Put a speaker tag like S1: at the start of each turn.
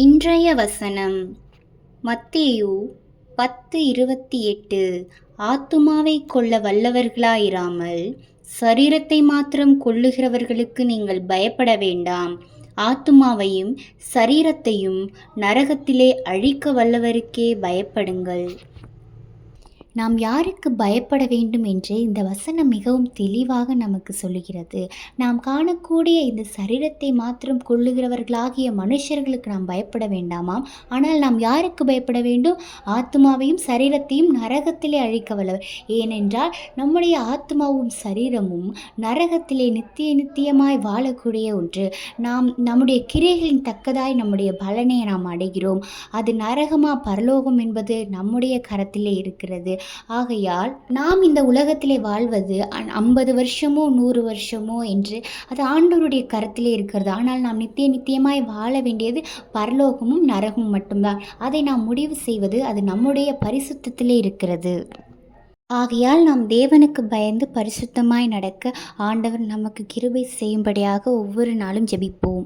S1: இன்றைய வசனம் மத்தேயு 10:28. ஆத்துமாவைக் கொல்ல வல்லவர்களாயிராமல் சரீரத்தை மாத்திரம் கொல்லுகிறவர்களுக்கு நீங்கள் பயப்பட வேண்டாம். ஆத்துமாவையும் சரீரத்தையும் நரகத்திலே அழிக்க வல்லவருக்கே பயப்படுங்கள். நாம் யாருக்கு பயப்பட வேண்டும் என்று இந்த வசனம் மிகவும் தெளிவாக நமக்கு சொல்லுகிறது. நாம் காணக்கூடிய இந்த சரீரத்தை மாத்திரம் கொள்ளுகிறவர்களாகிய மனுஷர்களுக்கு நாம் பயப்பட வேண்டாமாம். ஆனால் நாம் யாருக்கு பயப்பட வேண்டும்? ஆத்மாவையும் சரீரத்தையும் நரகத்திலே அழிக்க வல்லவர். ஏனென்றால் நம்முடைய ஆத்மாவும் சரீரமும் நரகத்திலே நித்தியமாய் வாழக்கூடிய ஒன்று. நாம் நம்முடைய கிரியைகளின் தக்கதாய் நம்முடைய பலனை நாம் அடைகிறோம். அது நரகமா பரலோகம் என்பது நம்முடைய கரத்திலே இருக்கிறது. ஆகையால் நாம் இந்த உலகத்திலே வாழ்வது 50 வருஷமோ 100 வருஷமோ என்று அது ஆண்டவருடைய கரத்திலே இருக்கிறது. ஆனால் நாம் நித்தியமாய் வாழ வேண்டியது பரலோகமும் நரகமும் மட்டும்தான். அதை நாம் முடிவு செய்வது அது நம்முடைய பரிசுத்தத்திலே இருக்கிறது. ஆகையால் நாம் தேவனுக்கு பயந்து பரிசுத்தமாய் நடக்க ஆண்டவர் நமக்கு கிருபை செய்யும்படியாக ஒவ்வொரு நாளும் ஜெபிப்போம்.